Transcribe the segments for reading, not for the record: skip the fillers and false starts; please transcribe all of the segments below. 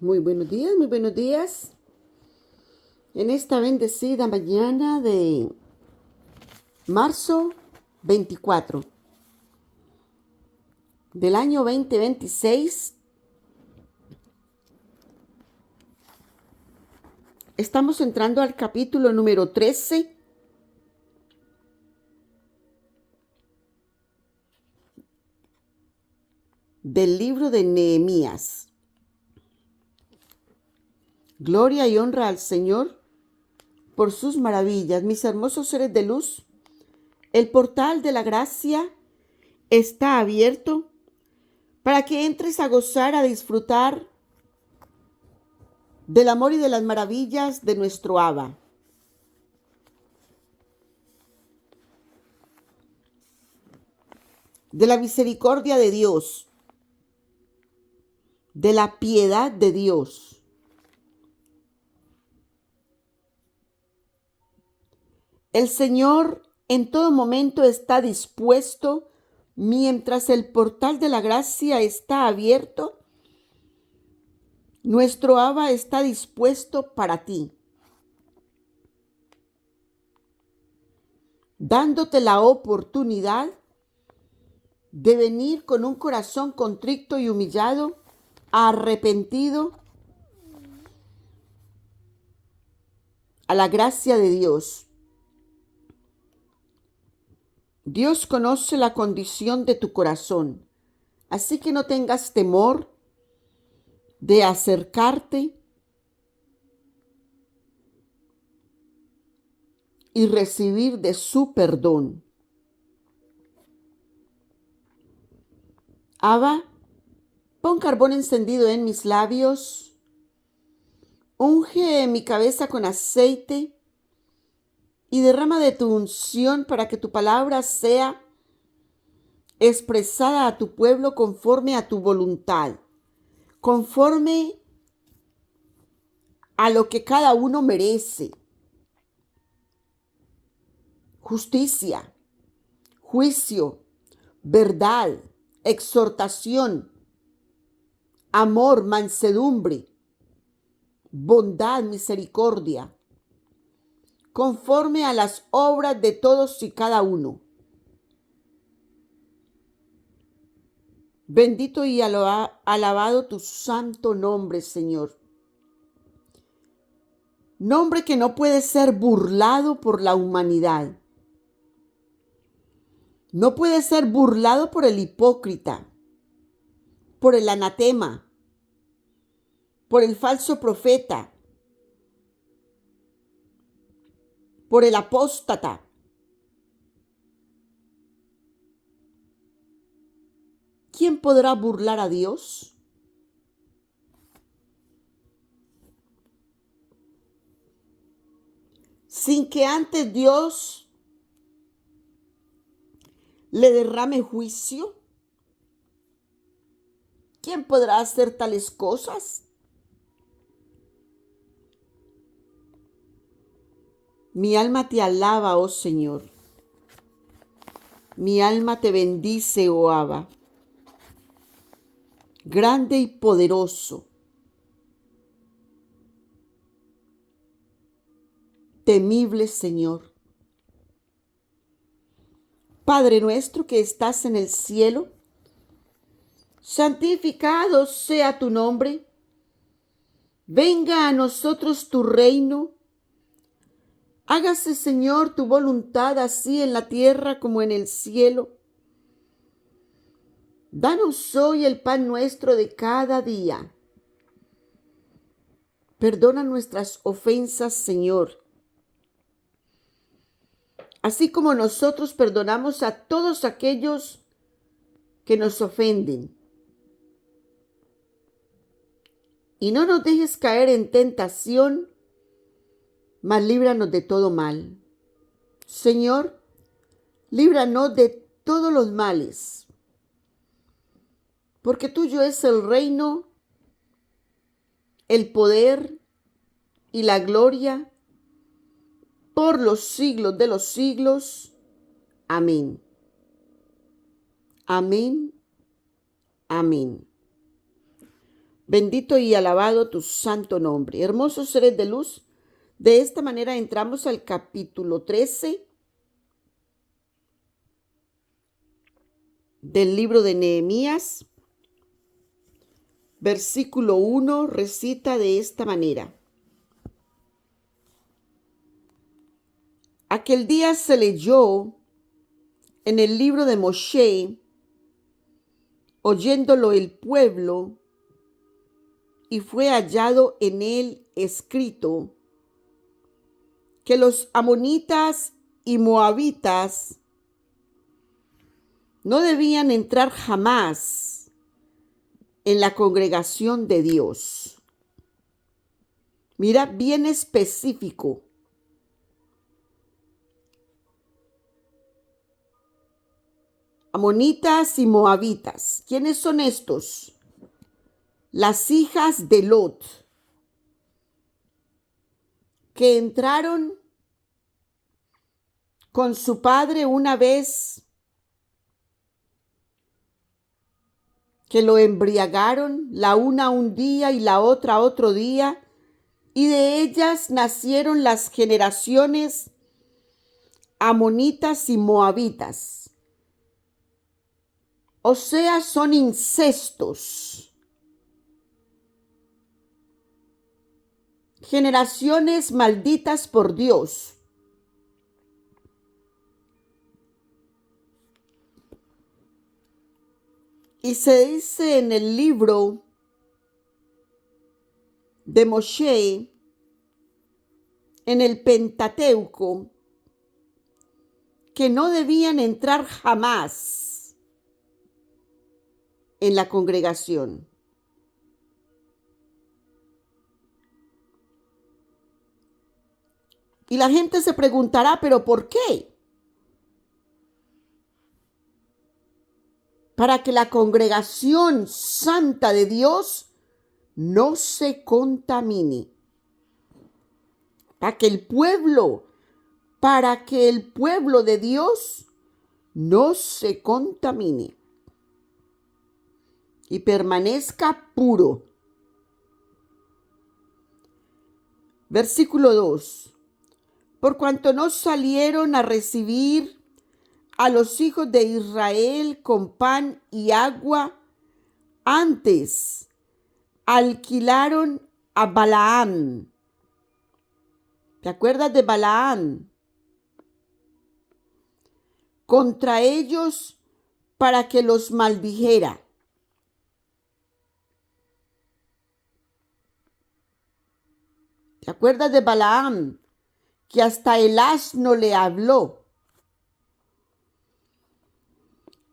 Muy buenos días, muy buenos días. En esta bendecida mañana de marzo 24 del año 2026, estamos entrando al capítulo número 13 del libro de Nehemías. Gloria y honra al Señor por sus maravillas, mis hermosos seres de luz. El portal de la gracia está abierto para que entres a gozar, a disfrutar del amor y de las maravillas de nuestro Abba. De la misericordia de Dios, de la piedad de Dios. El Señor en todo momento está dispuesto, mientras el portal de la gracia está abierto. Nuestro Abba está dispuesto para ti, dándote la oportunidad de venir con un corazón contrito y humillado, arrepentido, a la gracia de Dios. Dios conoce la condición de tu corazón, así que no tengas temor de acercarte y recibir de su perdón. Abba, pon carbón encendido en mis labios, unge mi cabeza con aceite y derrama de tu unción para que tu palabra sea expresada a tu pueblo conforme a tu voluntad, conforme a lo que cada uno merece. Justicia, juicio, verdad, exhortación, amor, mansedumbre, bondad, misericordia, conforme a las obras de todos y cada uno. Bendito y alabado tu santo nombre, Señor. Nombre que no puede ser burlado por la humanidad. No puede ser burlado por el hipócrita, por el anatema, por el falso profeta, por el apóstata. ¿Quién podrá burlar a Dios? Sin que antes Dios le derrame juicio. ¿Quién podrá hacer tales cosas? Mi alma te alaba, oh Señor. Mi alma te bendice, oh Abba. Grande y poderoso, temible Señor. Padre nuestro que estás en el cielo, santificado sea tu nombre. Venga a nosotros tu reino. Hágase, Señor, tu voluntad así en la tierra como en el cielo. Danos hoy el pan nuestro de cada día. Perdona nuestras ofensas, Señor, así como nosotros perdonamos a todos aquellos que nos ofenden. Y no nos dejes caer en tentación, mas líbranos de todo mal. Señor, líbranos de todos los males, porque tuyo es el reino, el poder y la gloria por los siglos de los siglos. Amén. Amén. Amén. Bendito y alabado tu santo nombre. Hermosos seres de luz, de esta manera entramos al capítulo 13 del libro de Nehemías. Versículo 1 recita de esta manera. Aquel día se leyó en el libro de Moshe, oyéndolo el pueblo, y fue hallado en él escrito que los amonitas y moabitas no debían entrar jamás en la congregación de Dios. Mira, bien específico. Amonitas y moabitas. ¿Quiénes son estos? Las hijas de Lot, que entraron con su padre una vez que lo embriagaron, la una un día y la otra otro día, y de ellas nacieron las generaciones amonitas y moabitas. O sea, son incestos. Generaciones malditas por Dios. Y se dice en el libro de Moshe, en el Pentateuco, que no debían entrar jamás en la congregación. Y la gente se preguntará, ¿pero por qué? Para que la congregación santa de Dios no se contamine. Para que el pueblo de Dios no se contamine y permanezca puro. Versículo 2. Por cuanto no salieron a recibir a los hijos de Israel con pan y agua, antes alquilaron a Balaam. ¿Te acuerdas de Balaam? Contra ellos para que los maldijera. ¿Te acuerdas de Balaam? Que hasta el asno le habló.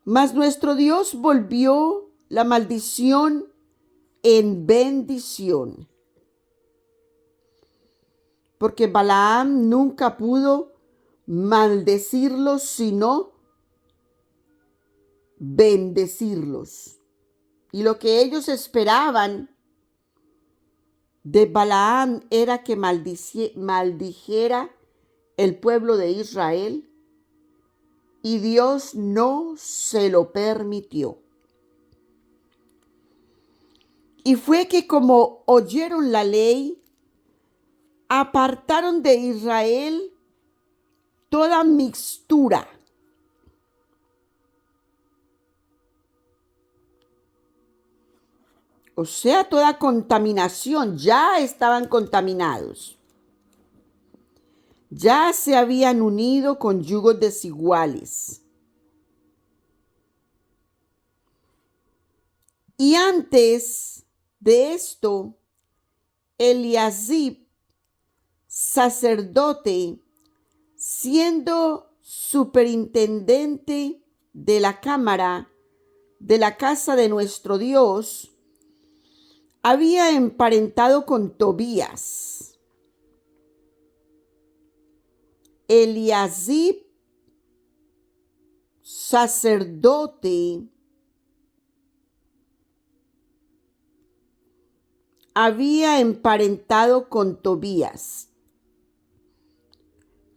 Mas nuestro Dios volvió la maldición en bendición. Porque Balaam nunca pudo maldecirlos, sino bendecirlos. Y lo que ellos esperaban de Balaam era que maldijera el pueblo de Israel, y Dios no se lo permitió. Y fue que como oyeron la ley, apartaron de Israel toda mixtura. O sea, toda contaminación. Ya estaban contaminados. Ya se habían unido con yugos desiguales. Y antes de esto, Eliasib, sacerdote, siendo superintendente de la cámara de la casa de nuestro Dios, había emparentado con Tobías. Eliasib, sacerdote, había emparentado con Tobías.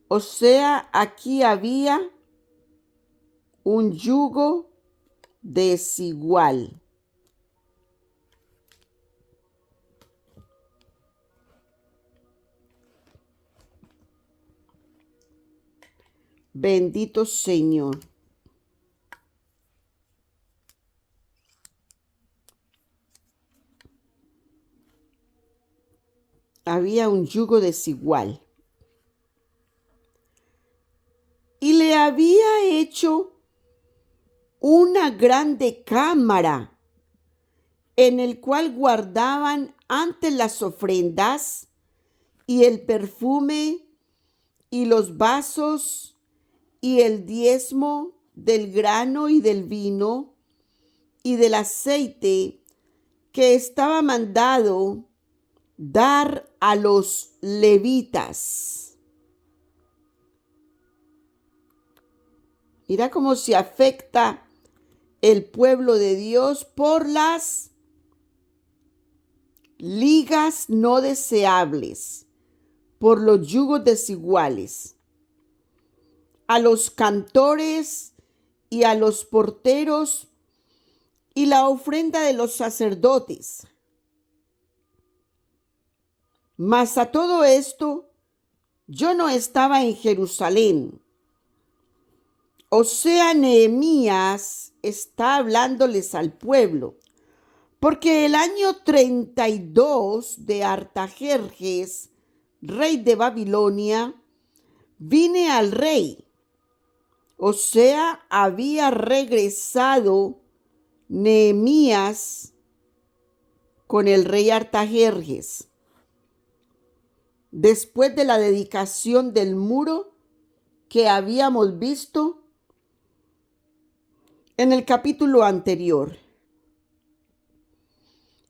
O sea, aquí había un yugo desigual. Bendito Señor. Había un yugo desigual. Y le había hecho una grande cámara en el cual guardaban antes las ofrendas y el perfume y los vasos y el diezmo del grano y del vino y del aceite que estaba mandado dar a los levitas. Mira cómo se afecta el pueblo de Dios por las ligas no deseables, por los yugos desiguales. A los cantores y a los porteros y la ofrenda de los sacerdotes. Mas a todo esto yo no estaba en Jerusalén. O sea, Nehemías está hablándoles al pueblo, porque el año 32 de Artajerjes, rey de Babilonia, vine al rey. O sea, había regresado Nehemías con el rey Artajerjes, después de la dedicación del muro que habíamos visto en el capítulo anterior.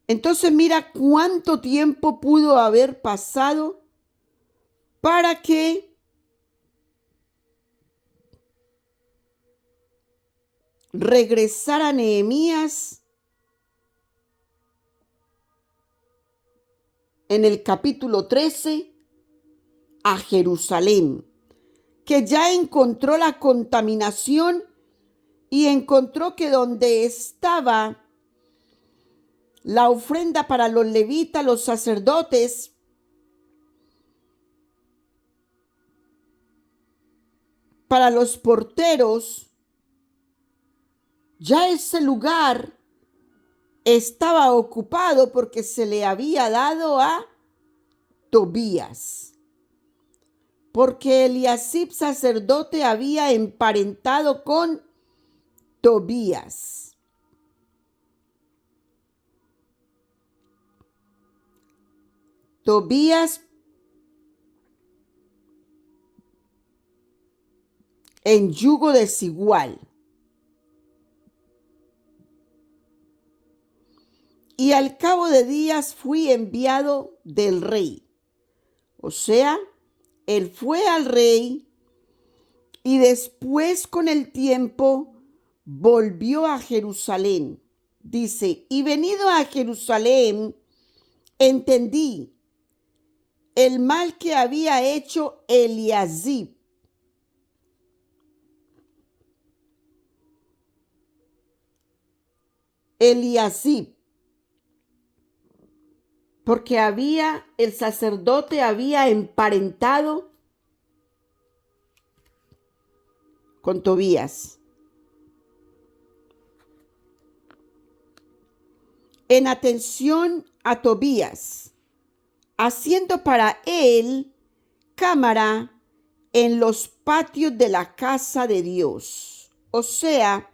Entonces mira cuánto tiempo pudo haber pasado para que regresara Nehemías en el capítulo 13 a Jerusalén, que ya encontró la contaminación y encontró que donde estaba la ofrenda para los levitas, los sacerdotes, para los porteros, ya ese lugar estaba ocupado porque se le había dado a Tobías, porque Eliasib sacerdote había emparentado con Tobías. Tobías en yugo desigual. Y al cabo de días fui enviado del rey. O sea, él fue al rey y después con el tiempo volvió a Jerusalén. Dice, y venido a Jerusalén, entendí el mal que había hecho Eliasib. Porque el sacerdote había emparentado con Tobías. En atención a Tobías, haciendo para él cámara en los patios de la casa de Dios. O sea,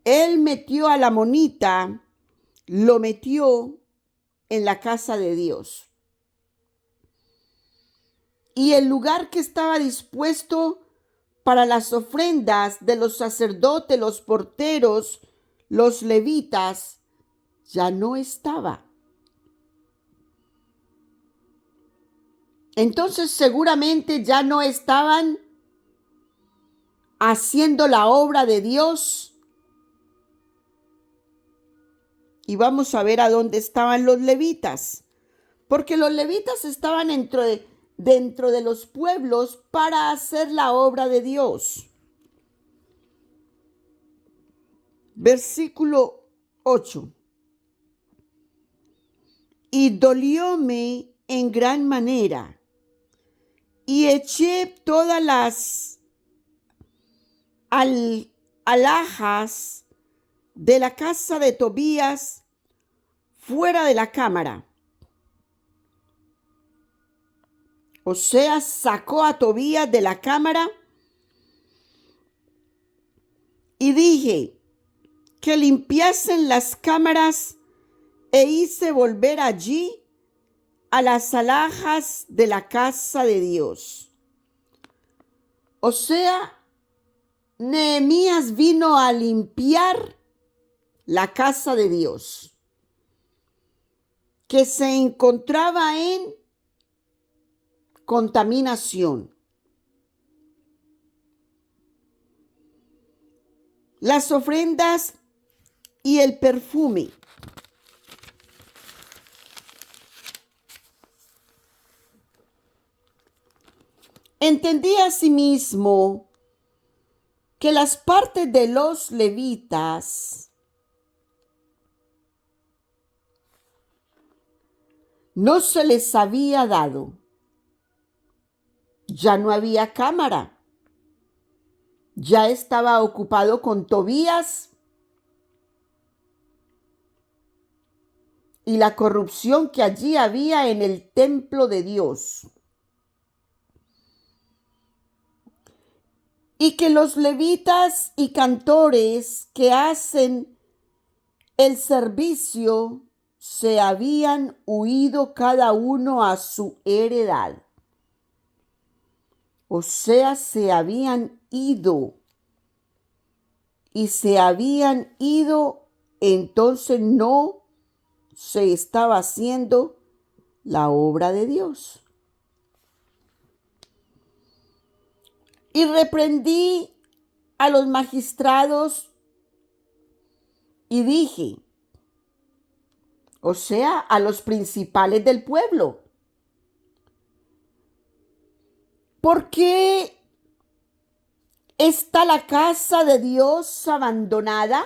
él metió a la monita, lo metió en la casa de Dios. Y el lugar que estaba dispuesto para las ofrendas de los sacerdotes, los porteros, los levitas, ya no estaba. Entonces seguramente ya no estaban haciendo la obra de Dios. Y vamos a ver a dónde estaban los levitas. Porque los levitas estaban dentro de los pueblos para hacer la obra de Dios. Versículo 8. Y dolióme en gran manera, y eché todas las alhajas de la casa de Tobías fuera de la cámara. Oseas sacó a Tobías de la cámara y dije que limpiasen las cámaras e hice volver allí a las alhajas de la casa de Dios. O sea, Nehemías vino a limpiar la casa de Dios, que se encontraba en contaminación. Las ofrendas y el perfume. Entendí asimismo que las partes de los levitas no se les había dado. Ya no había cámara. Ya estaba ocupado con Tobías y la corrupción que allí había en el templo de Dios. Y que los levitas y cantores que hacen el servicio se habían huido cada uno a su heredad. O sea, se habían ido. Y se habían ido, entonces no se estaba haciendo la obra de Dios. Y reprendí a los magistrados y dije, o sea, a los principales del pueblo, ¿por qué está la casa de Dios abandonada?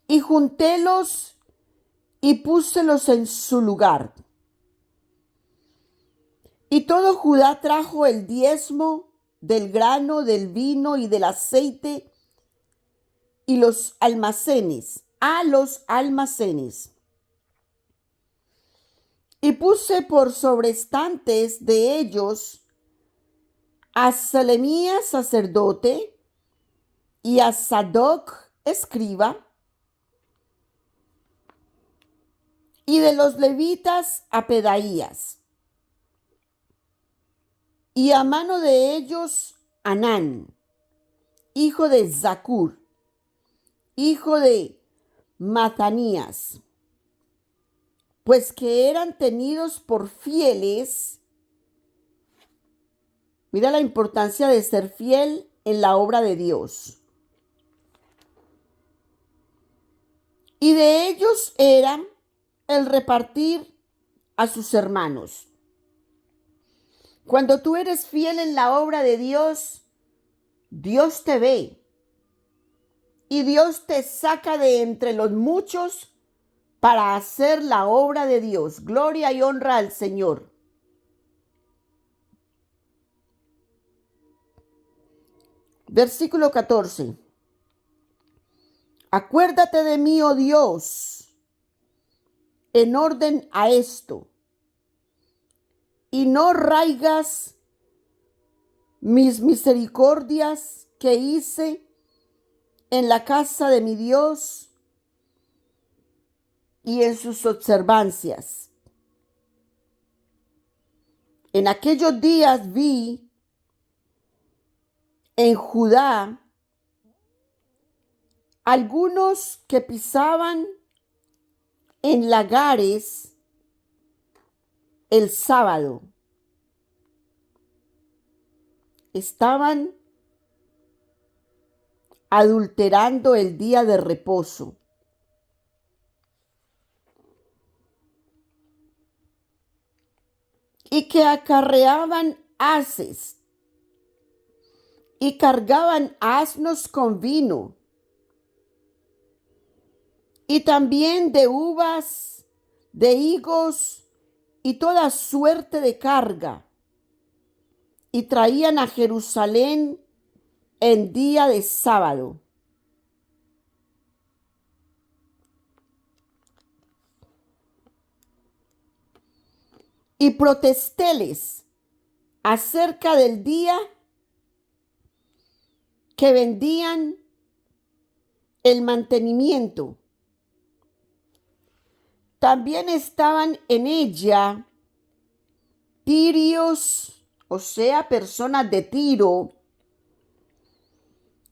Y juntélos y púselos en su lugar. Y todo Judá trajo el diezmo del grano, del vino y del aceite y los almacenes, a los almacenes. Y puse por sobrestantes de ellos a Selemías sacerdote y a Sadoc escriba, y de los levitas a Pedaías. Y a mano de ellos Anán, hijo de Zacur, hijo de Matanías, pues que eran tenidos por fieles. Mira la importancia de ser fiel en la obra de Dios. Y de ellos era el repartir a sus hermanos. Cuando tú eres fiel en la obra de Dios, Dios te ve y Dios te saca de entre los muchos para hacer la obra de Dios. Gloria y honra al Señor. Versículo 14. Acuérdate de mí, oh Dios, en orden a esto, y no raigas mis misericordias que hice en la casa de mi Dios y en sus observancias. En aquellos días vi en Judá algunos que pisaban en lagares el sábado. Estaban adulterando el día de reposo. Y que acarreaban haces y cargaban asnos con vino y también de uvas, de higos y toda suerte de carga, y traían a Jerusalén en día de sábado. Y protestéles acerca del día que vendían el mantenimiento. También estaban en ella tirios, o sea, personas de Tiro,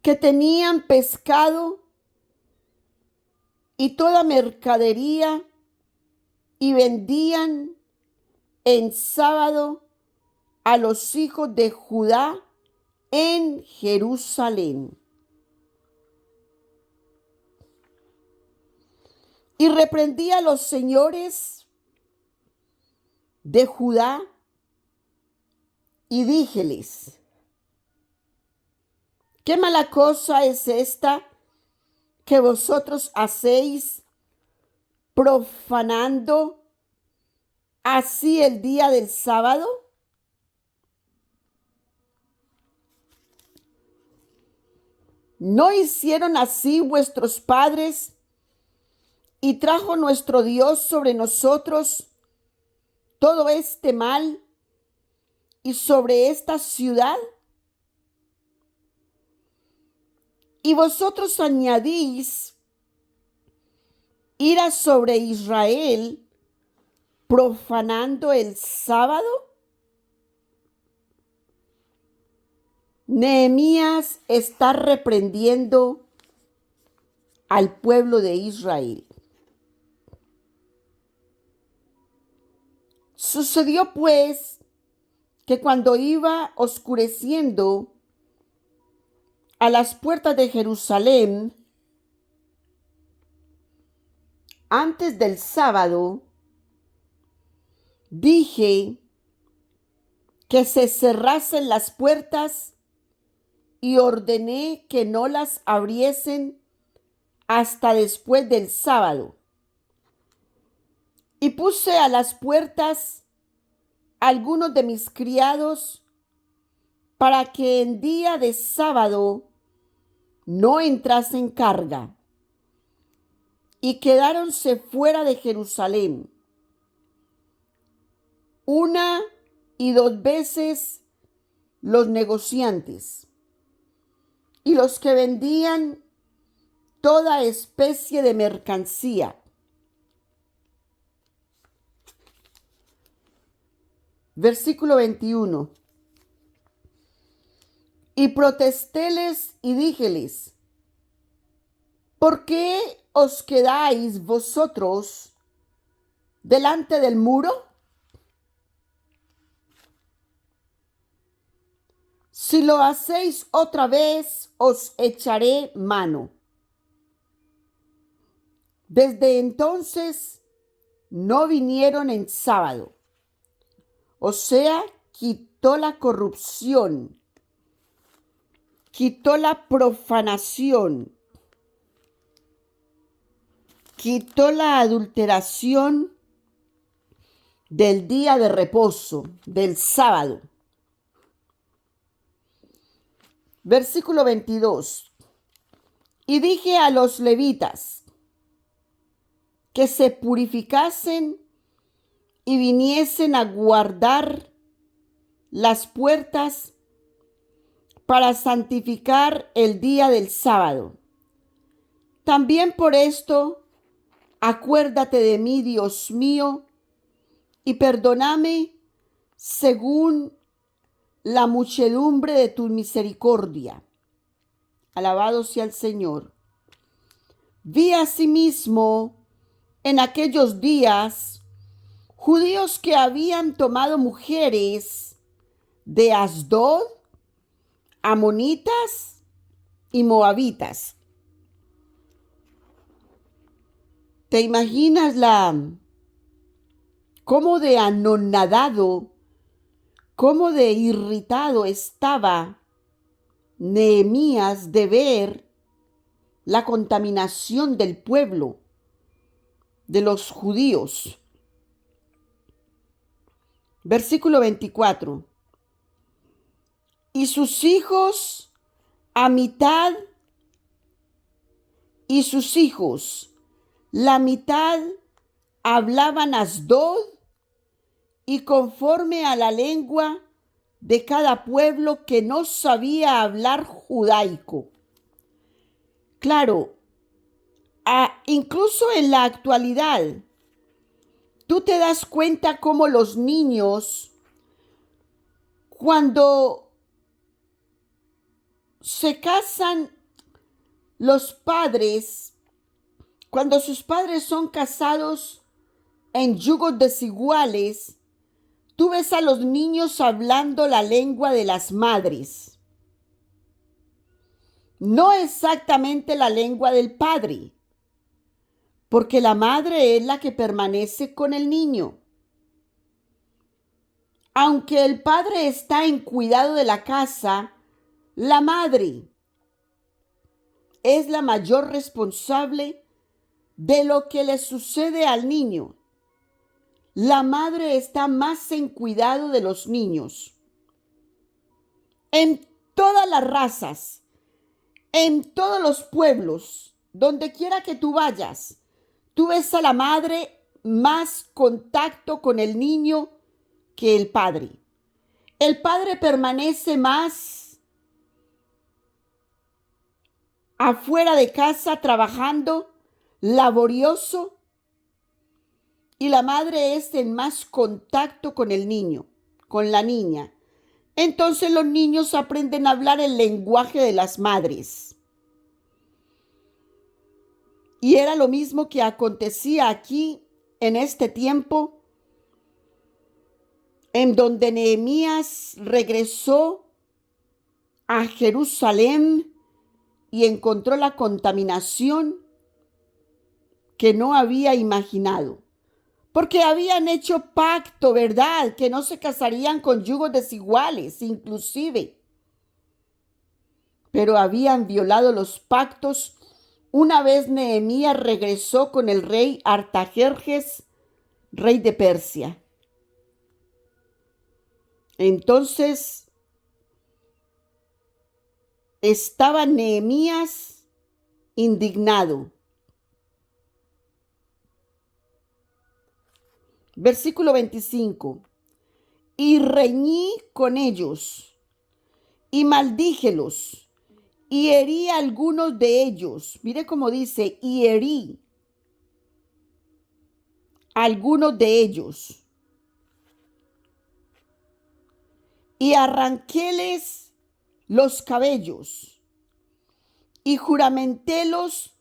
que tenían pescado y toda mercadería y vendían en sábado a los hijos de Judá en Jerusalén. Y reprendí a los señores de Judá y díjeles: ¿qué mala cosa es esta que vosotros hacéis, profanando así el día del sábado? ¿No hicieron así vuestros padres, y trajo nuestro Dios sobre nosotros todo este mal y sobre esta ciudad? Y vosotros añadís ira sobre Israel, profanando el sábado. Nehemías está reprendiendo al pueblo de Israel. Sucedió pues que cuando iba oscureciendo a las puertas de Jerusalén, antes del sábado, dije que se cerrasen las puertas y ordené que no las abriesen hasta después del sábado. Y puse a las puertas algunos de mis criados para que en día de sábado no entrasen carga. Y quedáronse fuera de Jerusalén 1 y 2 veces los negociantes y los que vendían toda especie de mercancía. Versículo 21. Y protestéles y díjeles: ¿por qué os quedáis vosotros delante del muro? Si lo hacéis otra vez, os echaré mano. Desde entonces no vinieron en sábado. O sea, quitó la corrupción, quitó la profanación, quitó la adulteración del día de reposo, del sábado. Versículo 22. Y dije a los levitas que se purificasen y viniesen a guardar las puertas para santificar el día del sábado. También por esto, acuérdate de mí, Dios mío, y perdóname según la muchedumbre de tu misericordia. Alabado sea el Señor. Vi asimismo en aquellos días judíos que habían tomado mujeres de Asdod, amonitas y moabitas. ¿Te imaginas cómo de anonadado, cómo de irritado estaba Nehemías de ver la contaminación del pueblo, de los judíos? Versículo 24. Y sus hijos a mitad, y sus hijos la mitad hablaban Asdod, y conforme a la lengua de cada pueblo que no sabía hablar judaico. Claro, incluso en la actualidad, tú te das cuenta cómo los niños, cuando se casan los padres, cuando sus padres son casados en yugos desiguales, tú ves a los niños hablando la lengua de las madres. No exactamente la lengua del padre, porque la madre es la que permanece con el niño. Aunque el padre está en cuidado de la casa, la madre es la mayor responsable de lo que le sucede al niño. La madre está más en cuidado de los niños. En todas las razas, en todos los pueblos, donde quiera que tú vayas, tú ves a la madre más contacto con el niño que el padre. El padre permanece más afuera de casa trabajando, laborioso, y la madre es en más contacto con el niño, con la niña. Entonces los niños aprenden a hablar el lenguaje de las madres. Y era lo mismo que acontecía aquí en este tiempo, en donde Nehemías regresó a Jerusalén y encontró la contaminación que no había imaginado. Porque habían hecho pacto, ¿verdad? Que no se casarían con yugos desiguales, inclusive. Pero habían violado los pactos una vez Nehemías regresó con el rey Artajerjes, rey de Persia. Entonces estaba Nehemías indignado. Versículo 25. Y reñí con ellos, y maldíjelos, y herí a algunos de ellos. Mire cómo dice, y herí a algunos de ellos. Y arranquéles los cabellos, y juramentélos,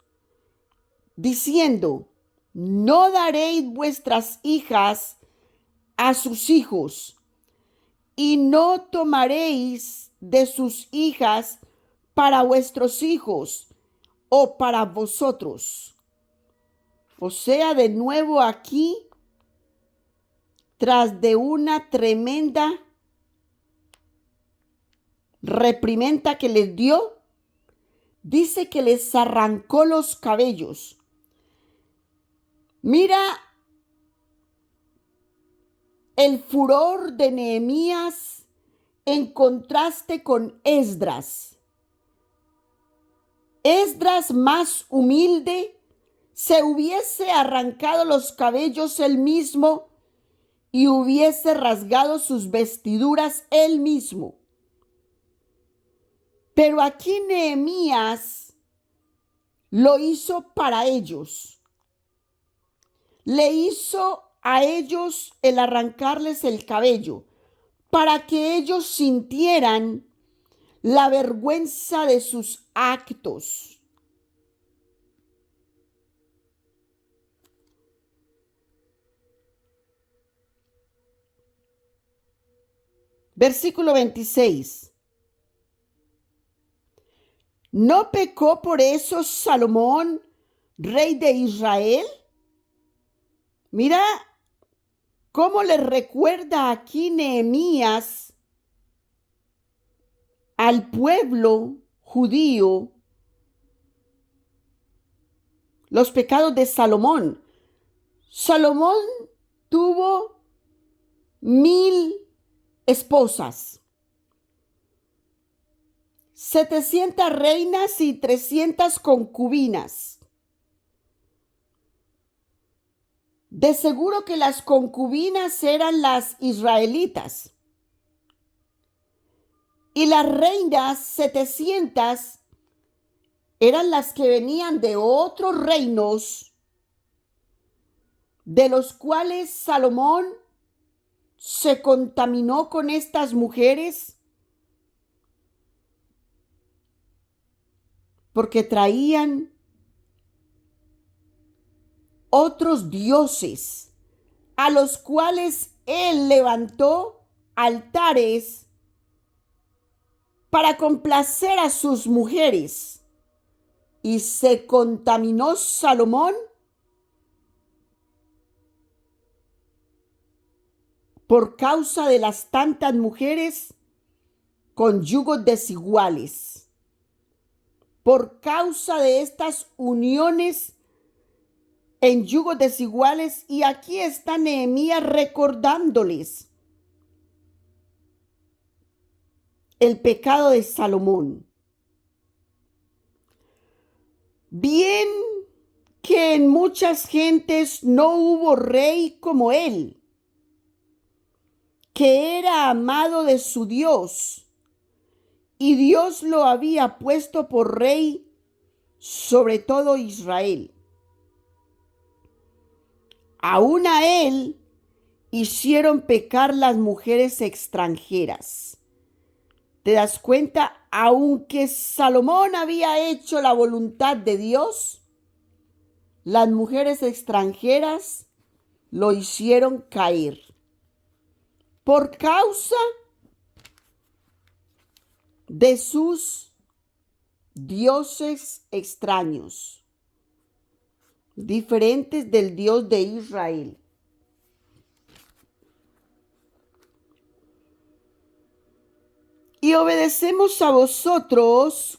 diciendo, no daréis vuestras hijas a sus hijos, y no tomaréis de sus hijas para vuestros hijos o para vosotros. O sea, de nuevo aquí, tras de una tremenda reprimenda que les dio, dice que les arrancó los cabellos. Mira el furor de Nehemías en contraste con Esdras. Esdras, más humilde, se hubiese arrancado los cabellos él mismo y hubiese rasgado sus vestiduras él mismo. Pero aquí Nehemías lo hizo para ellos. Le hizo a ellos el arrancarles el cabello para que ellos sintieran la vergüenza de sus actos. Versículo 26. ¿No pecó por eso Salomón, rey de Israel? Mira cómo le recuerda aquí Nehemías al pueblo judío los pecados de Salomón. Salomón tuvo 1000 esposas, 700 reinas y 300 concubinas. De seguro que las concubinas eran las israelitas y las reinas 700 eran las que venían de otros reinos, de los cuales Salomón se contaminó con estas mujeres porque traían otros dioses a los cuales él levantó altares para complacer a sus mujeres. Y se contaminó Salomón por causa de las tantas mujeres con yugos desiguales, por causa de estas uniones en yugos desiguales. Y aquí está Nehemías recordándoles el pecado de Salomón. Bien que en muchas gentes no hubo rey como él, que era amado de su Dios, y Dios lo había puesto por rey sobre todo Israel. Aún a él hicieron pecar las mujeres extranjeras. ¿Te das cuenta? Aunque Salomón había hecho la voluntad de Dios, las mujeres extranjeras lo hicieron caer por causa de sus dioses extraños, diferentes del Dios de Israel. Y obedecemos a vosotros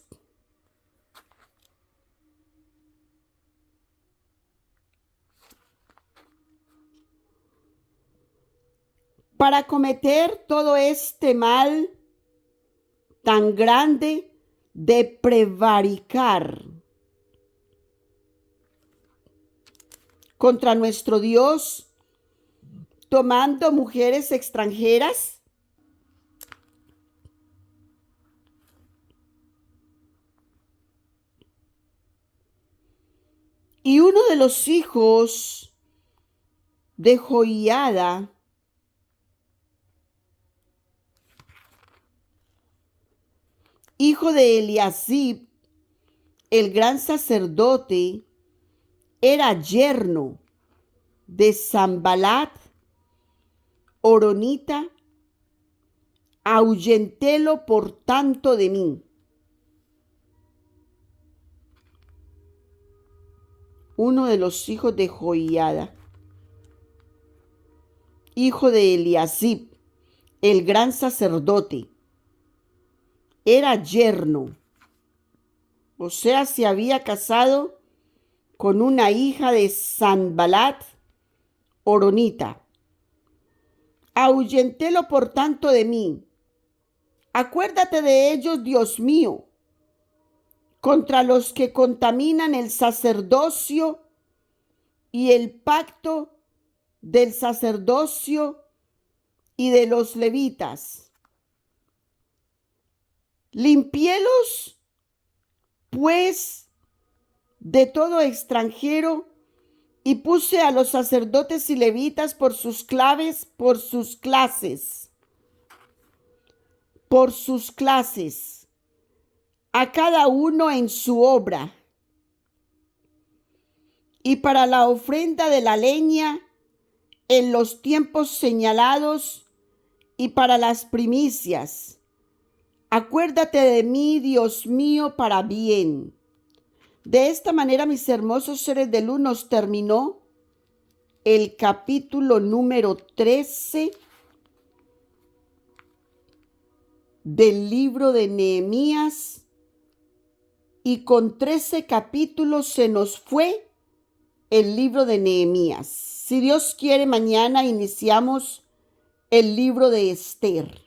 para cometer todo este mal tan grande de prevaricar contra nuestro Dios, tomando mujeres extranjeras. Y uno de los hijos de Joiada, hijo de Eliasib, el gran sacerdote, era yerno de Sanbalat, horonita. Ahuyentélo por tanto de mí. Uno de los hijos de Joiada, hijo de Eliasib, el gran sacerdote, era yerno, o sea, se había casado con una hija de Sanbalat, horonita. Ahuyentélo por tanto de mí. Acuérdate de ellos, Dios mío, contra los que contaminan el sacerdocio y el pacto del sacerdocio y de los levitas. Limpiélos, pues, de todo extranjero, y puse a los sacerdotes y levitas por sus clases, a cada uno en su obra. Y para la ofrenda de la leña en los tiempos señalados y para las primicias. Acuérdate de mí, Dios mío, para bien. De esta manera, mis hermosos seres de luz, nos terminó el capítulo número 13 del libro de Nehemías. Y con 13 capítulos se nos fue el libro de Nehemías. Si Dios quiere, mañana iniciamos el libro de Esther.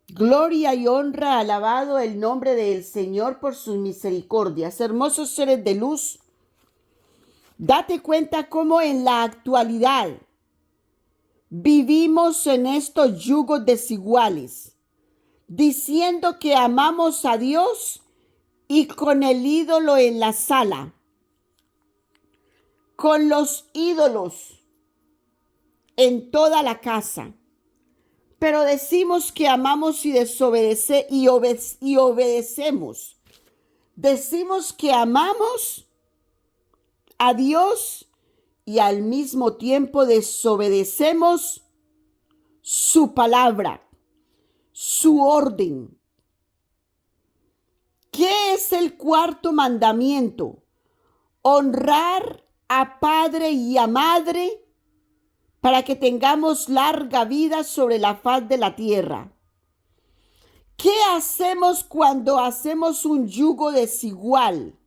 Gloria y honra, alabado el nombre del Señor por sus misericordias. Hermosos seres de luz, date cuenta cómo en la actualidad vivimos en estos yugos desiguales, diciendo que amamos a Dios y con el ídolo en la sala, con los ídolos en toda la casa. Pero decimos que amamos y obedecemos. Decimos que amamos a Dios y al mismo tiempo desobedecemos su palabra, su orden. ¿Qué es el cuarto mandamiento? Honrar a padre y a madre para que tengamos larga vida sobre la faz de la tierra. ¿Qué hacemos cuando hacemos un yugo desigual?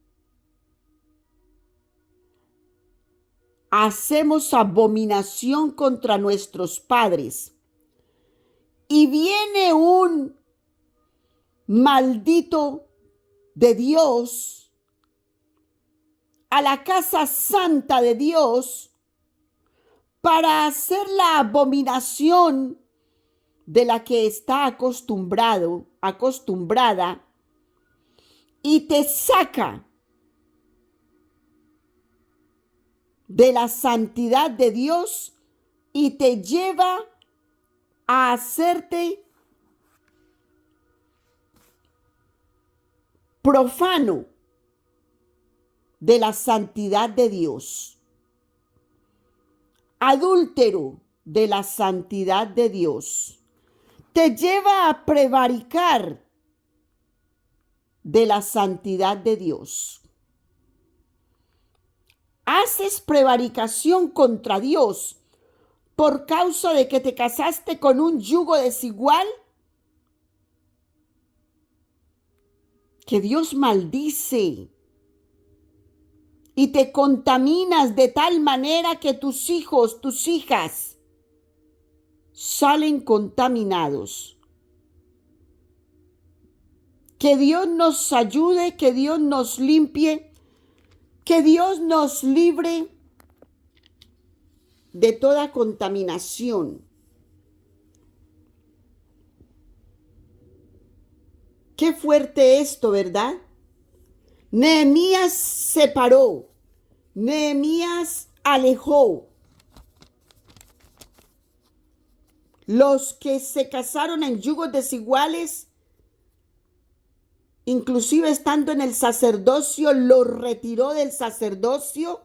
Hacemos abominación contra nuestros padres. Y viene un maldito de Dios a la casa santa de Dios para hacer la abominación de la que está acostumbrada, y te saca de la santidad de Dios y te lleva a hacerte profano de la santidad de Dios, adúltero de la santidad de Dios, te lleva a prevaricar de la santidad de Dios. Haces prevaricación contra Dios por causa de que te casaste con un yugo desigual que Dios maldice, y te contaminas de tal manera que tus hijos, tus hijas salen contaminados. Que Dios nos ayude, que Dios nos limpie, que Dios nos libre de toda contaminación. Qué fuerte esto, ¿verdad? Nehemías separó, Nehemías alejó. Los que se casaron en yugos desiguales, inclusive estando en el sacerdocio, los retiró del sacerdocio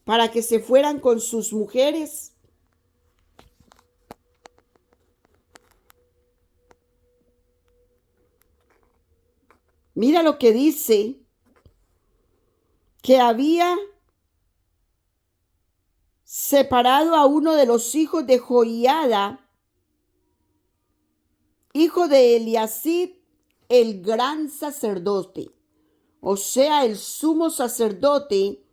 para que se fueran con sus mujeres. Mira lo que dice, que había separado a uno de los hijos de Joiada, hijo de Eliasib, el gran sacerdote, o sea, el sumo sacerdote.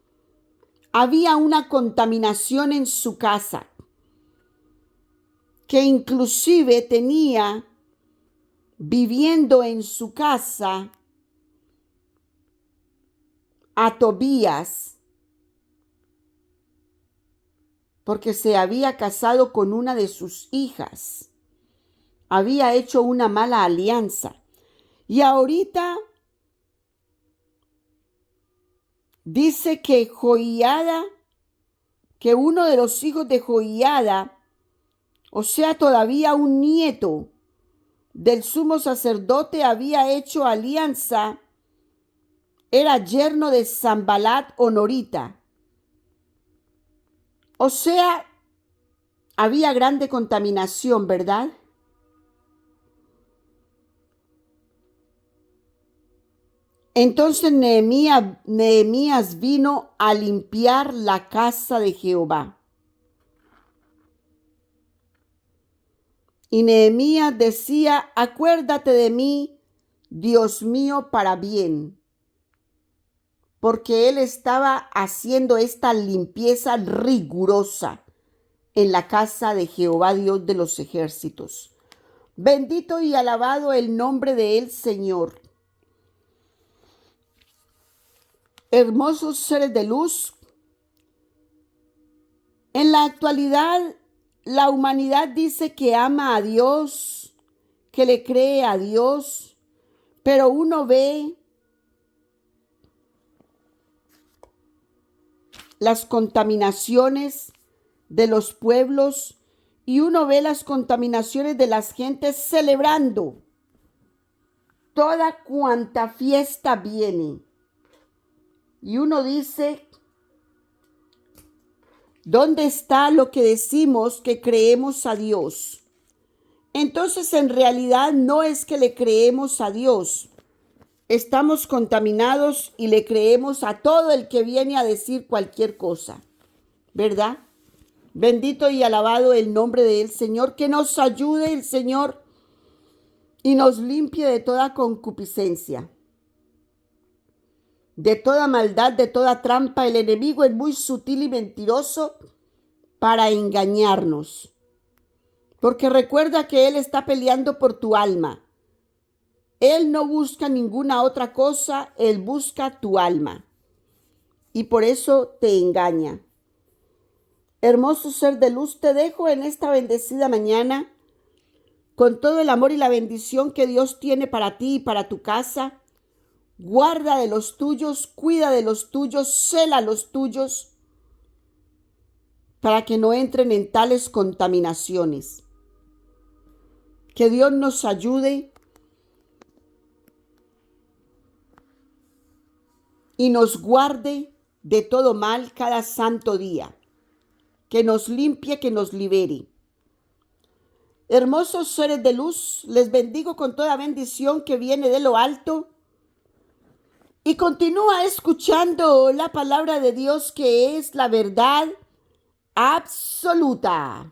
Había una contaminación en su casa, que inclusive tenía viviendo en su casa a Tobías, porque se había casado con una de sus hijas. Había hecho una mala alianza. Y ahorita dice que Joiada, que uno de los hijos de Joiada, o sea, todavía un nieto del sumo sacerdote, había hecho alianza, era yerno de Sanbalat Honorita. O sea, había grande contaminación, ¿verdad? Entonces Nehemías vino a limpiar la casa de Jehová. Y Nehemías decía: acuérdate de mí, Dios mío, para bien. porque él estaba haciendo esta limpieza rigurosa en la casa de Jehová Dios de los ejércitos. Bendito y alabado el nombre de él, Señor. Hermosos seres de luz, en la actualidad la humanidad dice que ama a Dios, que le cree a Dios, pero uno ve las contaminaciones de los pueblos y uno ve las contaminaciones de las gentes celebrando toda cuanta fiesta viene. Y uno dice, ¿dónde está lo que decimos que creemos a Dios? Entonces, en realidad no es que le creemos a Dios. Estamos contaminados y le creemos a todo el que viene a decir cualquier cosa, ¿verdad? Bendito y alabado el nombre del Señor, que nos ayude el Señor y nos limpie de toda concupiscencia, de toda maldad, de toda trampa. El enemigo es muy sutil y mentiroso para engañarnos, porque recuerda que él está peleando por tu alma. Él no busca ninguna otra cosa, él busca tu alma. Y por eso te engaña. Hermoso ser de luz, te dejo en esta bendecida mañana con todo el amor y la bendición que Dios tiene para ti y para tu casa. Guarda de los tuyos, cuida de los tuyos, cela los tuyos para que no entren en tales contaminaciones. Que Dios nos ayude y nos guarde de todo mal cada santo día. Que nos limpie, que nos libere. Hermosos seres de luz, les bendigo con toda bendición que viene de lo alto. Y continúa escuchando la palabra de Dios, que es la verdad absoluta.